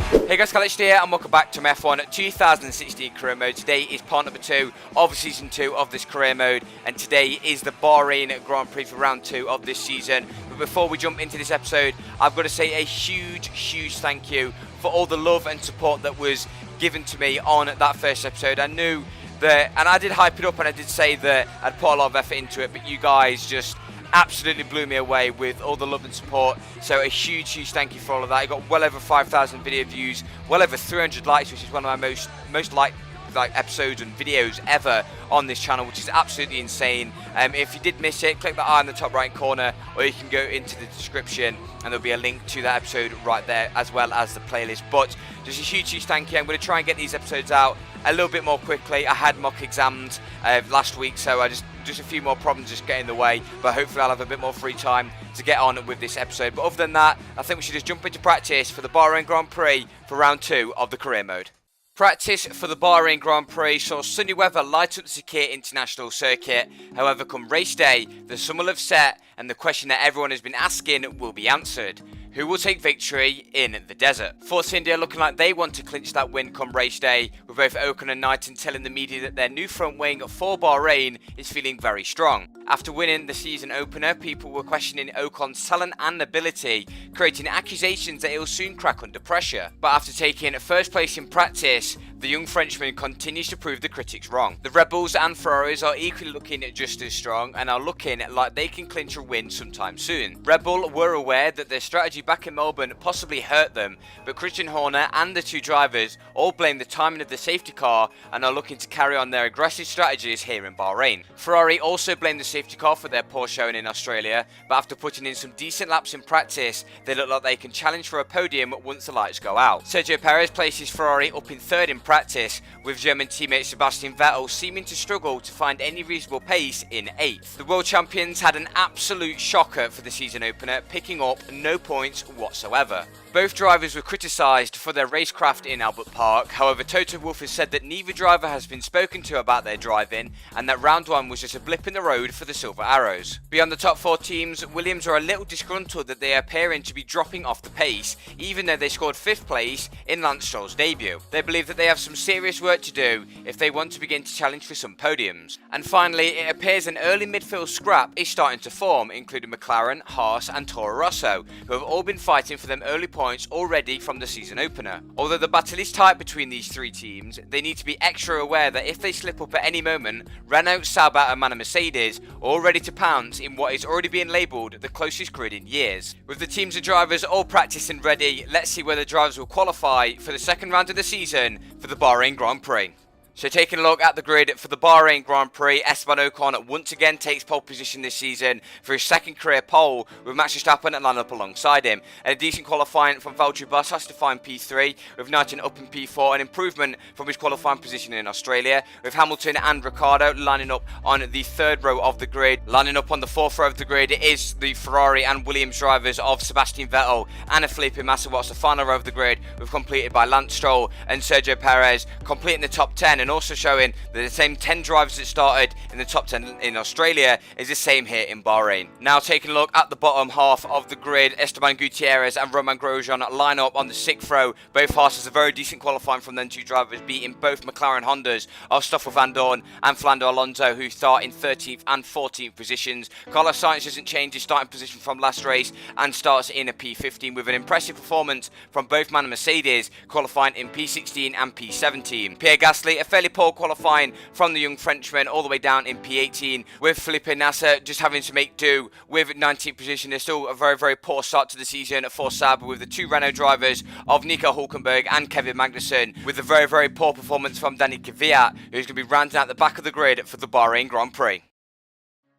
Hey guys, Alex here and welcome back to my F1 2016 career mode. Today is part number 2 of season 2 of this career mode, and today is the Bahrain Grand Prix for round 2 of this season. But before we jump into this episode, I've got to say a huge thank you for all the love and support that was given to me on that first episode. I knew that, and I did hype it up and I did say that I'd put a lot of effort into it, but you guys just absolutely blew me away with all the love and support. So a huge thank you for all of that. I got well over 5,000 video views, well over 300 likes, which is one of my most liked episodes and videos ever on this channel, which is absolutely insane. If you did miss it, click the eye in the top right corner, or you can go into the description and there'll be a link to that episode right there, as well as the playlist. But just a huge thank you. I'm going to try and get these episodes out a little bit more quickly. I had mock exams last week, so I just a few more problems just get in the way, but hopefully I'll have a bit more free time to get on with this episode. But other than that, I think we should just jump into practice for the Bahrain Grand Prix for round 2 of the career mode. Practice for the Bahrain Grand Prix saw sunny weather light up the Sakir International Circuit. However, come race day, the sun will have set and the question that everyone has been asking will be answered. Who will take victory in the desert? Force India looking like they want to clinch that win come race day, with both Ocon and Knighton telling the media that their new front wing for Bahrain is feeling very strong. After winning the season opener, people were questioning Ocon's talent and ability, creating accusations that he'll soon crack under pressure. But after taking first place in practice, the young Frenchman continues to prove the critics wrong. The Red Bulls and Ferraris are equally looking just as strong and are looking like they can clinch a win sometime soon. Red Bull were aware that their strategy back in Melbourne possibly hurt them, but Christian Horner and the two drivers all blame the timing of the safety car and are looking to carry on their aggressive strategies here in Bahrain. Ferrari also blamed the safety car for their poor showing in Australia, but after putting in some decent laps in practice, they look like they can challenge for a podium once the lights go out. Sergio Perez places Ferrari up in third in practice, with German teammate Sebastian Vettel seeming to struggle to find any reasonable pace in 8th. The world champions had an absolute shocker for the season opener, picking up no points whatsoever. Both drivers were criticised for their racecraft in Albert Park. However, Toto Wolff has said that neither driver has been spoken to about their driving and that round 1 was just a blip in the road for the Silver Arrows. Beyond the top 4 teams, Williams are a little disgruntled that they are appearing to be dropping off the pace, even though they scored 5th place in Lance Stroll's debut. They believe that they have some serious work to do if they want to begin to challenge for some podiums. And finally, it appears an early midfield scrap is starting to form, including McLaren, Haas and Toro Rosso, who have all been fighting for them early points already from the season opener. Although the battle is tight between these 3 teams, they need to be extra aware that if they slip up at any moment, Renault, Sauber and MAN Mercedes are all ready to pounce in what is already being labelled the closest grid in years. With the teams and drivers all practiced and ready, let's see whether drivers will qualify for the second round of the season for the Bahrain Grand Prix. So taking a look at the grid for the Bahrain Grand Prix, Esteban Ocon once again takes pole position this season for his second career pole, with Max Verstappen and line up alongside him. And a decent qualifying from Valtteri Bottas to find P3, with Knighton up in P4, an improvement from his qualifying position in Australia, with Hamilton and Ricciardo lining up on the 3rd row of the grid. Lining up on the 4th row of the grid is the Ferrari and Williams drivers of Sebastian Vettel and Felipe Massa. Whilst the final row of the grid was completed by Lance Stroll and Sergio Perez, completing the top 10 and also showing that the same 10 drivers that started in the top 10 in Australia is the same here in Bahrain. Now taking a look at the bottom half of the grid, Esteban Gutierrez and Romain Grosjean line up on the 6th row. Both Haas a very decent qualifying from them two drivers, beating both McLaren Hondas of Stoffel van Dorn and Fernando Alonso, who start in 13th and 14th positions. Carlos Sainz doesn't change his starting position from last race and starts in a P15 with an impressive performance from both MAN and Mercedes, qualifying in P16 and P17. Pierre Gasly a fairly poor qualifying from the young Frenchman all the way down in P18, with Felipe Nasser just having to make do with 19th position. There's still a very poor start to the season for Sauber, with the 2 Renault drivers of Nico Hülkenberg and Kevin Magnussen, with a very poor performance from Danny Kvyat, who's going to be rounding out the back of the grid for the Bahrain Grand Prix.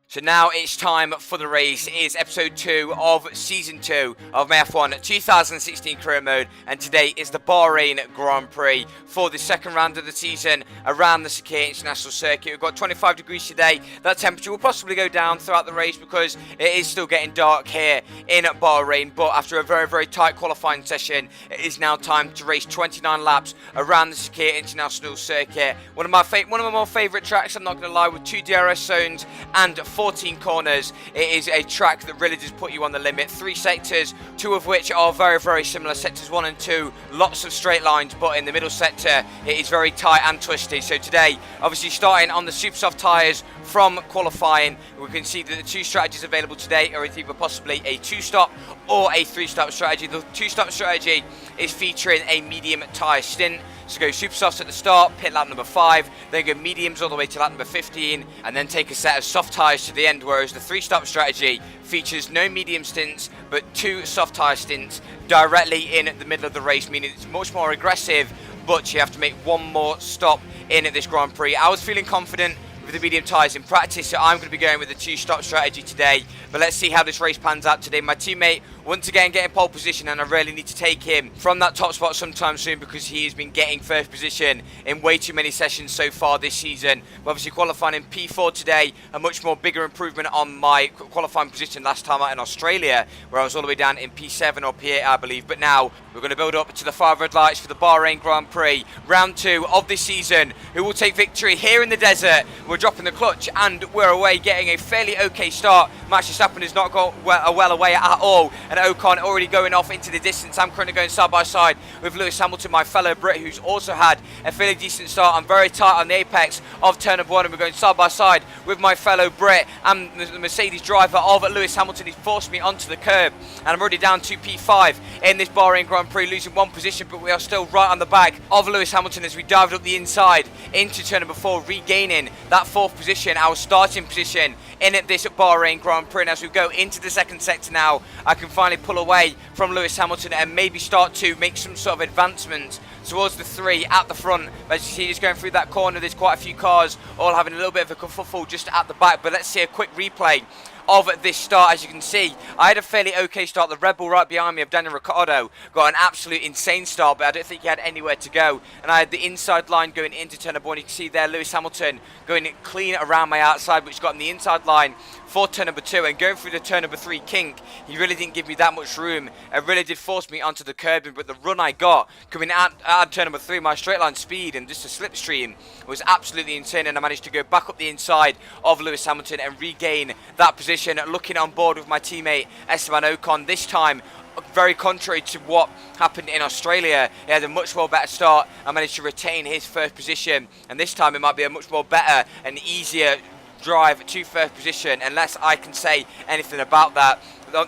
So now it's time for the race. It is episode 2 of season 2 of my F1 2016 career mode, and today is the Bahrain Grand Prix for the second round of the season around the Sakir International Circuit. We've got 25 degrees today. That temperature will possibly go down throughout the race because it is still getting dark here in Bahrain, but after a very tight qualifying session, it is now time to race 29 laps around the Sakir International Circuit. One of my more favourite tracks, I'm not going to lie, with 2 DRS zones and 14 corners. It is a track that really does put you on the limit. 3 sectors, 2 of which are very, very similar. Sectors 1 and 2, lots of straight lines, but in the middle sector, it is very tight and twisty. So today, obviously starting on the super soft tyres from qualifying, we can see that the 2 strategies available today are either possibly a 2-stop or a 3-stop strategy. The 2-stop strategy is featuring a medium tyre stint. So go super softs at the start, pit lap number 5, then go mediums all the way to lap number 15, and then take a set of soft tyres to the end, whereas the 3-stop strategy features no medium stints, but 2 soft tyre stints directly in the middle of the race, meaning it's much more aggressive, but you have to make one more stop in this Grand Prix. I was feeling confident with the medium tyres in practice, so I'm going to be going with the 2-stop strategy today. But let's see how this race pans out today. My teammate once again getting pole position, and I really need to take him from that top spot sometime soon because he has been getting first position in way too many sessions so far this season. But obviously qualifying in P4 today, a much more bigger improvement on my qualifying position last time out in Australia, where I was all the way down in P7 or P8 I believe. But now we're going to build up to the 5 red lights for the Bahrain Grand Prix, round 2 of this season. Who will take victory here in the desert? We're dropping the clutch and we're away, getting a fairly okay start. Max Verstappen has not got well away at all, and Ocon already going off into the distance. I'm currently going side by side with Lewis Hamilton, my fellow Brit, who's also had a fairly decent start. I'm very tight on the apex of turn number 1, and we're going side by side with my fellow Brit and the Mercedes driver of Lewis Hamilton. He's forced me onto the curb, and I'm already down to P5 in this Bahrain Grand Prix, losing 1 position, but we are still right on the back of Lewis Hamilton as we dived up the inside into turn number 4, regaining that 4th position, our starting position in this Bahrain Grand Prix. And as we go into the 2nd sector now, I can finally pull away from Lewis Hamilton and maybe start to make some sort of advancement towards the 3 at the front. But as you see, just going through that corner, there's quite a few cars all having a little bit of a kerfuffle just at the back. But let's see a quick replay of this start. As you can see, I had a fairly okay start. The Red Bull right behind me of Daniel Ricciardo got an absolute insane start, but I don't think he had anywhere to go. And I had the inside line going into turn number 1. You can see there Lewis Hamilton going clean around my outside, which got him the inside line for turn number 2, and going through the turn number 3 kink, he really didn't give me that much room. It really did force me onto the curbing, but the run I got coming out turn number 3, my straight line speed and just a slipstream was absolutely insane, and I managed to go back up the inside of Lewis Hamilton and regain that position, looking on board with my teammate Esteban Ocon. This time, very contrary to what happened in Australia, he had a much more better start and managed to retain his 1st position, and this time it might be a much more better and easier drive to 1st position, unless I can say anything about that.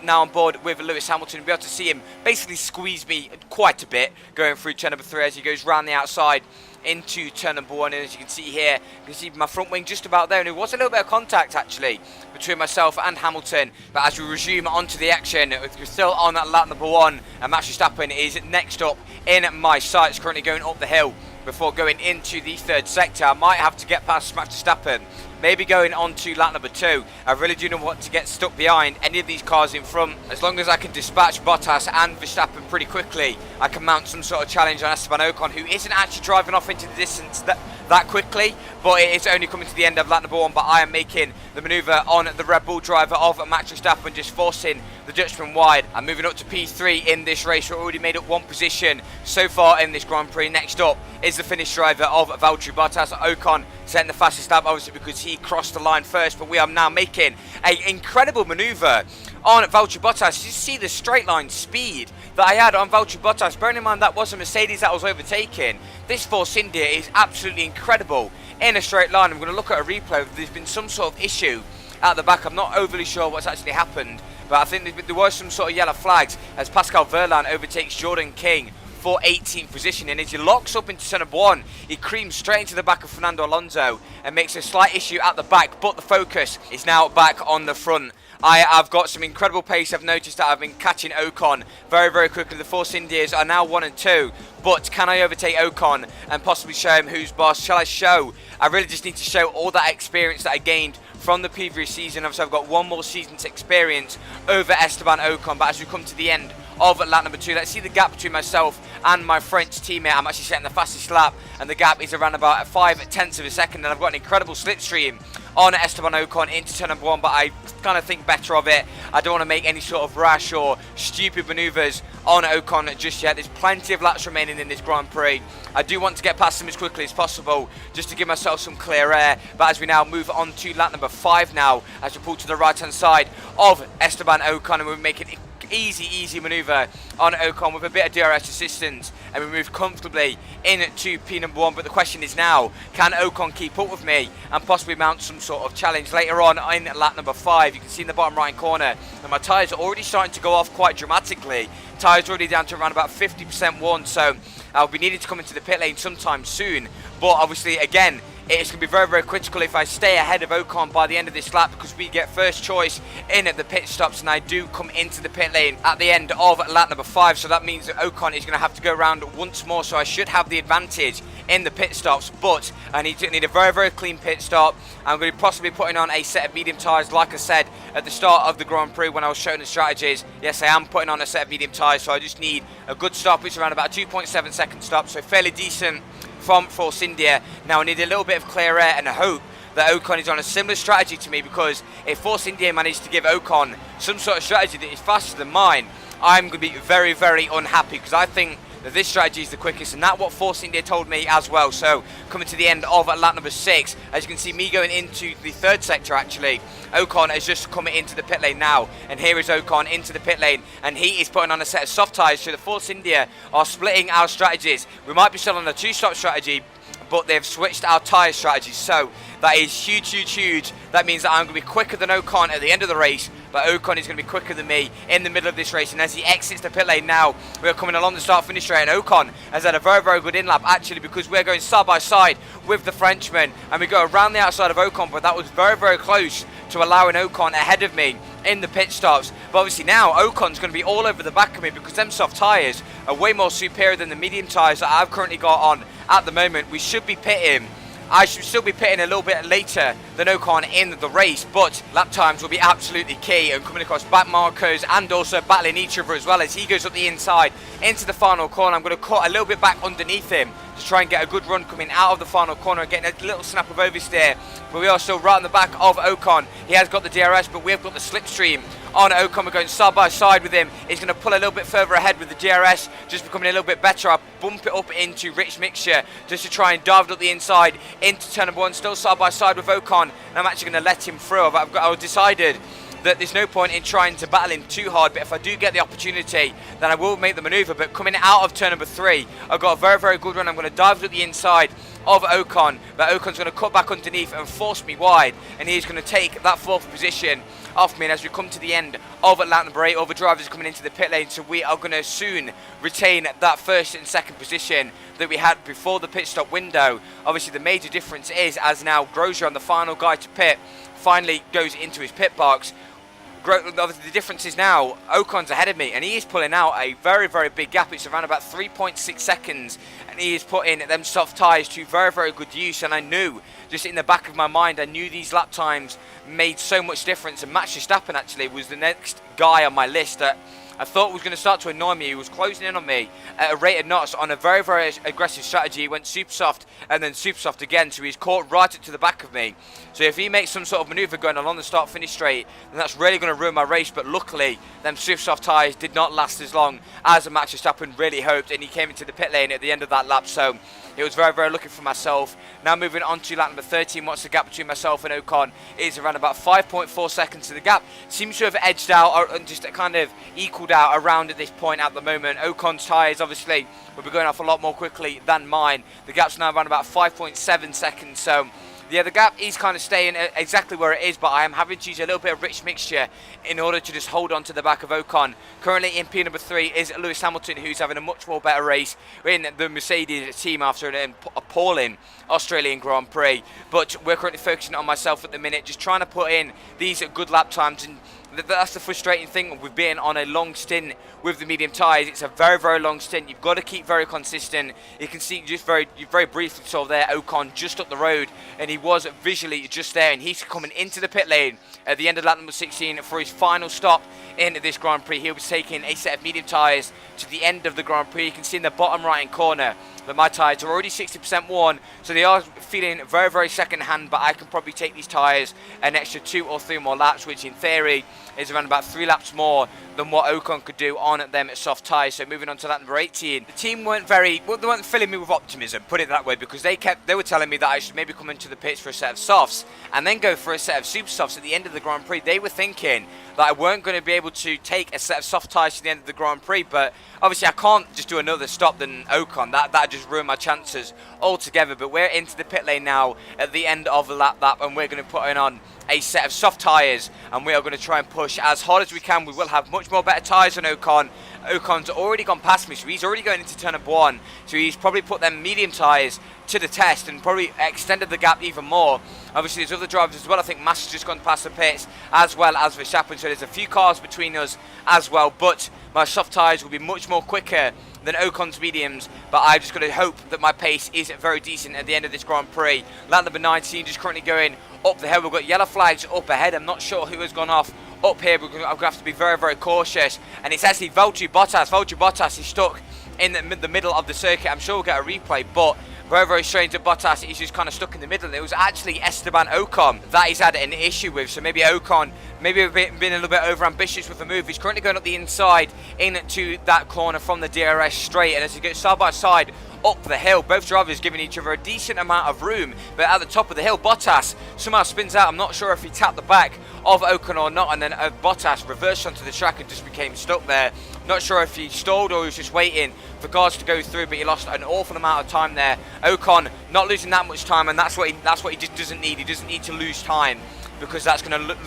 Now on board with Lewis Hamilton, we'll be able to see him basically squeeze me quite a bit going through turn number 3 as he goes round the outside into turn number 1. And as you can see here, you can see my front wing just about there, and there was a little bit of contact actually between myself and Hamilton. But as we resume onto the action, we're still on that lap number 1, and Max Verstappen is next up in my sights, currently going up the hill before going into the 3rd sector. I might have to get past Max Verstappen, maybe going on to lap number 2. I really do not want to get stuck behind any of these cars in front. As long as I can dispatch Bottas and Verstappen pretty quickly, I can mount some sort of challenge on Esteban Ocon, who isn't actually driving off into the distance that quickly, but it is only coming to the end of lap number 1. But I am making the manoeuvre on the Red Bull driver of Max Verstappen, just forcing the Dutchman wide. I'm moving up to P3 in this race. We're already made up 1 position so far in this Grand Prix. Next up is the Finnish driver of Valtteri Bottas. Ocon setting the fastest lap, obviously because he crossed the line first, but we are now making an incredible manoeuvre on Valtteri Bottas. You see the straight line speed that I had on Valtteri Bottas. Bearing in mind that was a Mercedes that was overtaking. This Force India is absolutely incredible in a straight line. I'm going to look at a replay. There's been some sort of issue at the back. I'm not overly sure what's actually happened, but I think there was some sort of yellow flags as Pascal Verlaine overtakes Jordan King for 18th position, and as he locks up into turn number 1, he creams straight into the back of Fernando Alonso and makes a slight issue at the back, but the focus is now back on the front. I've got some incredible pace. I've noticed that I've been catching Ocon very, very quickly. The Force Indias are now 1 and 2, but can I overtake Ocon and possibly show him who's boss? Shall I show? I really just need to show all that experience that I gained from the previous season. Obviously, I've got 1 more season's experience over Esteban Ocon, but as we come to the end of lap number 2, let's see the gap between myself and my French teammate. I'm actually setting the fastest lap, and the gap is around about 5/10 of a second, and I've got an incredible slipstream on Esteban Ocon into turn number 1, but I kind of think better of it. I don't want to make any sort of rash or stupid manoeuvres on Ocon just yet. There's plenty of laps remaining in this Grand Prix. I do want to get past him as quickly as possible just to give myself some clear air, but as we now move on to lap number 5 now, as we pull to the right hand side of Esteban Ocon, and we're making easy manoeuvre on Ocon with a bit of DRS assistance, and we move comfortably into P number 1. But the question is now, can Ocon keep up with me and possibly mount some sort of challenge later on in lap number 5? You can see in the bottom right corner that my tyres are already starting to go off quite dramatically. Tyres already down to around about 50% worn, so I'll be needing to come into the pit lane sometime soon. But obviously, again, it's going to be very critical if I stay ahead of Ocon by the end of this lap, because we get first choice in at the pit stops, and I do come into the pit lane at the end of lap number 5, so that means that Ocon is going to have to go around once more, so I should have the advantage in the pit stops. But I need a very clean pit stop. I'm going to be possibly putting on a set of medium tyres, like I said at the start of the Grand Prix when I was showing the strategies. Yes, I am putting on a set of medium tyres, so I just need a good stop, which is around about a 2.7 second stop, so fairly decent from Force India. Now I need a little bit of clear air and I hope that Ocon is on a similar strategy to me, because if Force India managed to give Ocon some sort of strategy that is faster than mine, I'm going to be very unhappy, because I think that this strategy is the quickest, and that's what Force India told me as well. So coming to the end of lap number 6, as you can see me going into the third sector actually, Ocon has just come into the pit lane now, and here is Ocon into the pit lane, and he is putting on a set of soft tyres, so the Force India are splitting our strategies. We might be still on a 2-stop strategy, but they've switched our tyre strategy, so that is huge. That means that I'm going to be quicker than Ocon at the end of the race, but Ocon is going to be quicker than me in the middle of this race. And as he exits the pit lane now, we're coming along the start-finish straight, and Ocon has had a very good in-lap actually, because we're going side by side with the Frenchman, and we go around the outside of Ocon, but that was very close to allowing Ocon ahead of me in the pit stops. But obviously now Ocon's going to be all over the back of me, because them soft tyres are way more superior than the medium tyres that I've currently got on at the moment. We should be pitting. I should still be pitting a little bit later than Ocon in the race, but lap times will be absolutely key, and coming across back markers and also battling each other as well. As he goes up the inside into the final corner, I'm going to cut a little bit back underneath him to try and get a good run coming out of the final corner and getting a little snap of oversteer. But we are still right on the back of Ocon. He has got the DRS, but we've got the slipstream on Ocon. We're going side by side with him. He's going to pull a little bit further ahead with the DRS, just becoming a little bit better. I bump it up into rich mixture just to try and dive up the inside into turn number 1, still side by side with Ocon, and I'm actually going to let him through. I've decided that there's no point in trying to battle him too hard, but if I do get the opportunity, then I will make the manoeuvre. But coming out of turn number 3, I've got a very good run. I'm going to dive up the inside of Ocon, but Ocon's going to cut back underneath and force me wide, and he's going to take that 4th position off me. And as we come to the end of lap number 8, other drivers are coming into the pit lane, so we are going to soon retain that 1st and 2nd position that we had before the pit stop window. Obviously the major difference is, as now Grosjean, the final guy to pit, finally goes into his pit box, the difference is now Ocon's ahead of me, and he is pulling out a very big gap. It's around about 3.6 seconds, and he is putting them soft tyres to very good use. And I knew, just in the back of my mind, I knew these lap times made so much difference. And Max Verstappen actually was the next guy on my list that I thought was going to start to annoy me. He was closing in on me at a rate of knots on a very aggressive strategy. He went super soft and then super soft again, so he's caught right up to the back of me. So if he makes some sort of manoeuvre going along the start-finish straight, then that's really going to ruin my race. But luckily, them super soft tyres did not last as long as Max Verstappen really hoped, and he came into the pit lane at the end of that lap. So it was very lucky for myself. Now moving on to lap number 13, what's the gap between myself and Ocon is around about 5.4 seconds. So the gap seems to have edged out and just kind of equaled out around at this point at the moment. Ocon's tyres obviously will be going off a lot more quickly than mine. The gap's now around about 5.7 seconds. So yeah, the gap is kind of staying exactly where it is, but I am having to use a little bit of rich mixture in order to just hold on to the back of Ocon. Currently in P number 3 is Lewis Hamilton, who's having a much more better race in the Mercedes team after an appalling Australian Grand Prix. But we're currently focusing on myself at the minute, just trying to put in these good lap times and That's the frustrating thing with being on a long stint with the medium tyres. It's a very, very long stint. You've got to keep very consistent. You can see just very briefly saw there Ocon just up the road, and he was visually just there, and he's coming into the pit lane at the end of lap number 16 for his final stop in this Grand Prix. He'll be taking a set of medium tyres to the end of the Grand Prix. You can see in the bottom right hand corner that my tyres are already 60% worn, so they are feeling very, very second hand, but I can probably take these tyres an extra 2 or 3 more laps, which in theory is around about 3 laps more than what Ocon could do on them soft tyres. So moving on to lap number 18, the team weren't filling me with optimism, put it that way, because they were telling me that I should maybe come into the pits for a set of softs and then go for a set of super softs at the end of the Grand Prix. They were thinking that I weren't going to be able to take a set of soft tyres to the end of the Grand Prix, but obviously I can't just do another stop than Ocon. That just ruined my chances altogether. But we're into the pit lane now at the end of the lap, and we're going to put on a set of soft tyres, and we are going to try and push as hard as we can. We will have much more better tyres than Ocon. Ocon's already gone past me, so he's already going into turn number 1, so he's probably put them medium tyres to the test and probably extended the gap even more. Obviously there's other drivers as well. I think Mass has just gone past the pits as well as Verstappen, so there's a few cars between us as well, but my soft tyres will be much more quicker than Ocon's mediums, but I've just got to hope that my pace is very decent at the end of this Grand Prix. Lap number 19 just currently going up the hill. We've got yellow flags up ahead. I'm not sure who has gone off up here, but I'm going to have to be very, very cautious, and it's actually Valtteri Bottas. Valtteri Bottas is stuck in the middle of the circuit. I'm sure we'll get a replay, but very, very strange that Bottas is just kind of stuck in the middle. It was actually Esteban Ocon that he's had an issue with, so maybe Ocon been a little bit over ambitious with the move. He's currently going up the inside into that corner from the DRS straight, and as he goes side by side up the hill, both drivers giving each other a decent amount of room, but at the top of the hill Bottas somehow spins out. I'm not sure if he tapped the back of Ocon or not, and then Bottas reversed onto the track and just became stuck there. Not sure if he stalled or he was just waiting for cars to go through, but he lost an awful amount of time there. Ocon not losing that much time, and that's what he just doesn't need. He doesn't need to lose time, because that's going to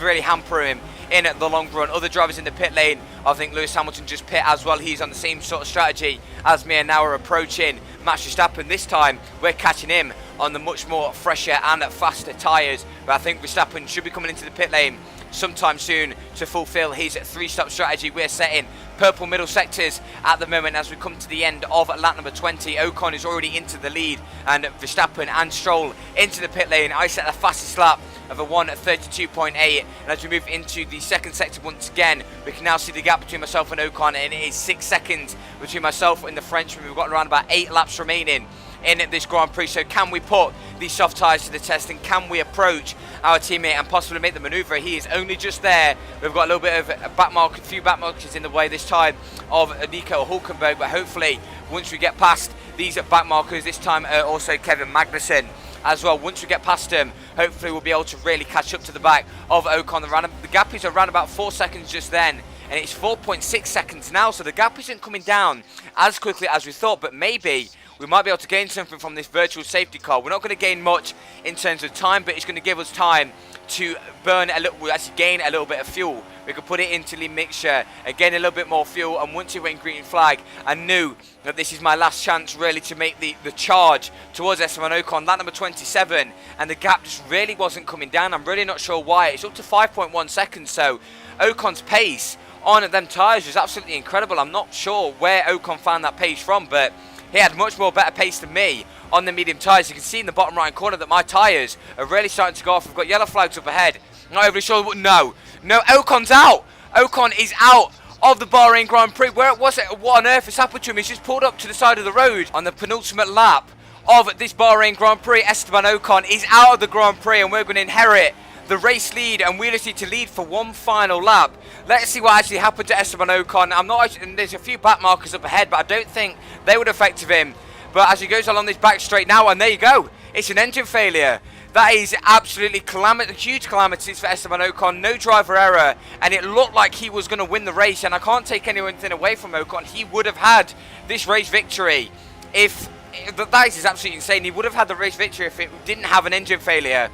really hamper him in the long run. Other drivers in the pit lane, I think Lewis Hamilton just pit as well. He's on the same sort of strategy as me, and now we're approaching Max Verstappen. This time we're catching him on the much more fresher and faster tyres, but I think Verstappen should be coming into the pit lane sometime soon to fulfill his 3-stop strategy. We're setting purple middle sectors at the moment as we come to the end of lap number 20. Ocon is already into the lead, and Verstappen and Stroll into the pit lane. I set the fastest lap of a 1:32.8, and as we move into the second sector once again, we can now see the gap between myself and Ocon, and it is 6 seconds between myself and the Frenchman. We've got around about 8 laps remaining in this Grand Prix, so can we put these soft tyres to the test, and can we approach our teammate and possibly make the manoeuvre? He is only just there. We've got a little bit of a few back markers in the way this time of Nico Hulkenberg, but hopefully once we get past these back markers, this time also Kevin Magnussen as well, once we get past him, hopefully we'll be able to really catch up to the back of Ocon. The gap is around about 4 seconds just then, and it's 4.6 seconds now, so the gap isn't coming down as quickly as we thought, but maybe we might be able to gain something from this virtual safety car. We're not going to gain much in terms of time, but it's going to give us time to burn a little, actually gain a little bit of fuel. We could put it into the mixture, again a little bit more fuel, and once it went green flag, I knew that this is my last chance really to make the charge towards Esteban Ocon. Lap number 27, and the gap just really wasn't coming down. I'm really not sure why. It's up to 5.1 seconds, so Ocon's pace on them tyres was absolutely incredible. I'm not sure where Ocon found that pace from, but he had much more better pace than me on the medium tyres. You can see in the bottom right corner that my tyres are really starting to go off. We've got yellow flags up ahead. Not overly sure. No, Ocon's out. Ocon is out of the Bahrain Grand Prix. Where was it? What on earth has happened to him? He's just pulled up to the side of the road on the penultimate lap of this Bahrain Grand Prix. Esteban Ocon is out of the Grand Prix, and we're going to inherit the race lead, and we just need to lead for one final lap. Let's see what actually happened to Esteban Ocon. And there's a few back markers up ahead, but I don't think they would affect him. But as he goes along this back straight now, and there you go, it's an engine failure. That is absolutely huge calamities for Esteban Ocon. No driver error, and it looked like he was going to win the race. And I can't take anything away from Ocon. He would have had this race victory if that is absolutely insane. He would have had the race victory if it didn't have an engine failure.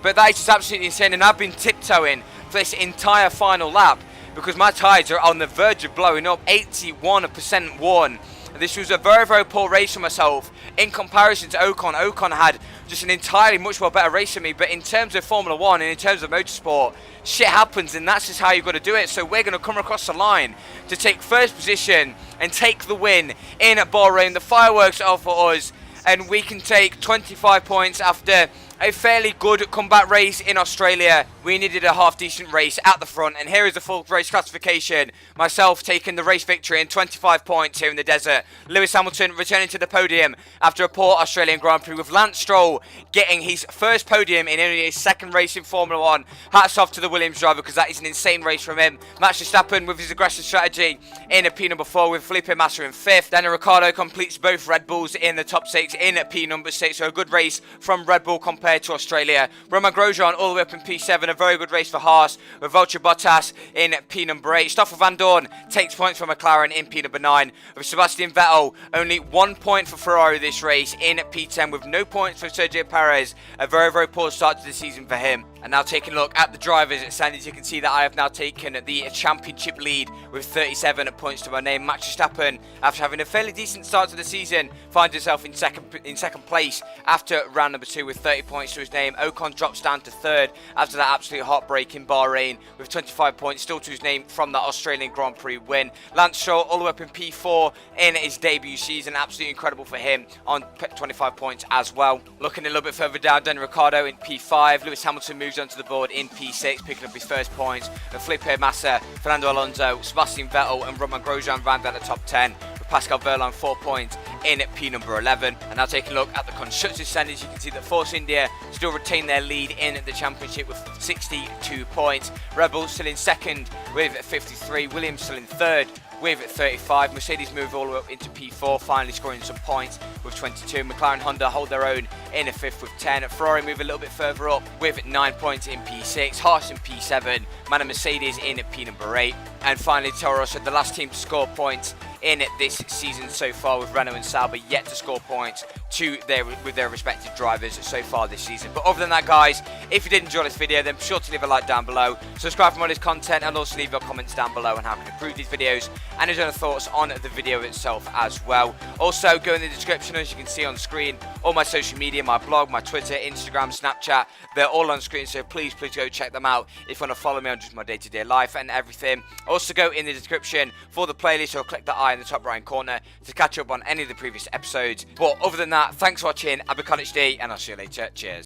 But that is just absolutely insane, and I've been tiptoeing for this entire final lap because my tyres are on the verge of blowing up. 81% worn. And this was a very, very poor race for myself in comparison to Ocon. Ocon had just an entirely much more better race than me, but in terms of Formula 1 and in terms of motorsport, shit happens, and that's just how you've got to do it. So we're going to come across the line to take first position and take the win in Bahrain. The fireworks are for us, and we can take 25 points after a fairly good comeback race in Australia. We needed a half decent race at the front, and here is the full race classification. Myself taking the race victory and 25 points here in the desert. Lewis Hamilton returning to the podium after a poor Australian Grand Prix, with Lance Stroll getting his first podium in only his second race in Formula 1. Hats off to the Williams driver, because that is an insane race from him. Max Verstappen with his aggressive strategy in P number 4, with Felipe Massa in 5th. Daniel Ricciardo completes both Red Bulls in the top 6 in P number 6, so a good race from Red Bull compared to Australia. Romain Grosjean all the way up in P7, a very good race for Haas, with Valtteri Bottas in P number 8. Stoffel Van Dorn takes points from McLaren in P number 9, with Sebastian Vettel only 1 point for Ferrari this race in P10, with no points for Sergio Perez. A very, very poor start to the season for him. And now taking a look at the drivers, Sandy, you can see that I have now taken the championship lead with 37 points to my name. Max Verstappen, after having a fairly decent start to the season, finds himself in second place after round number 2 with 30 points to his name. Ocon drops down to 3rd after that absolute heartbreak in Bahrain with 25 points still to his name from that Australian Grand Prix win. Lance Stroll all the way up in P4 in his debut season, absolutely incredible for him on 25 points as well. Looking a little bit further down, Daniel Ricciardo in P5, Lewis Hamilton moves onto the board in P6, picking up his first points, and Felipe Massa, Fernando Alonso, Sebastian Vettel and Romain Grosjean round out the top 10, with Pascal Wehrlein 4 points in P number 11. And now taking a look at the constructors standings, you can see that Force India still retain their lead in the championship with 62 points. Red Bull still in 2nd with 53, Williams still in 3rd with 35. Mercedes move all the way up into P4, finally scoring some points with 22. McLaren Honda hold their own in 5th with 10. Ferrari move a little bit further up with 9 points in P6. Haas in P7. Man Mercedes in P number 8. And finally Toro Rosso, the last team to score points in this season so far, with Renault and Sauber yet to score points with their respective drivers so far this season. But other than that, guys, if you did enjoy this video, then be sure to leave a like down below, subscribe for more of this content, and also leave your comments down below on how we can improve these videos and his own thoughts on the video itself as well. Also, go in the description, as you can see on screen, all my social media, my blog, my Twitter, Instagram, Snapchat, they're all on screen, so please go check them out if you want to follow me on just my day-to-day life and everything. Also, go in the description for the playlist, or click the eye in the top right corner to catch up on any of the previous episodes. But other than that, thanks for watching, I've been College D, and I'll see you later. Cheers.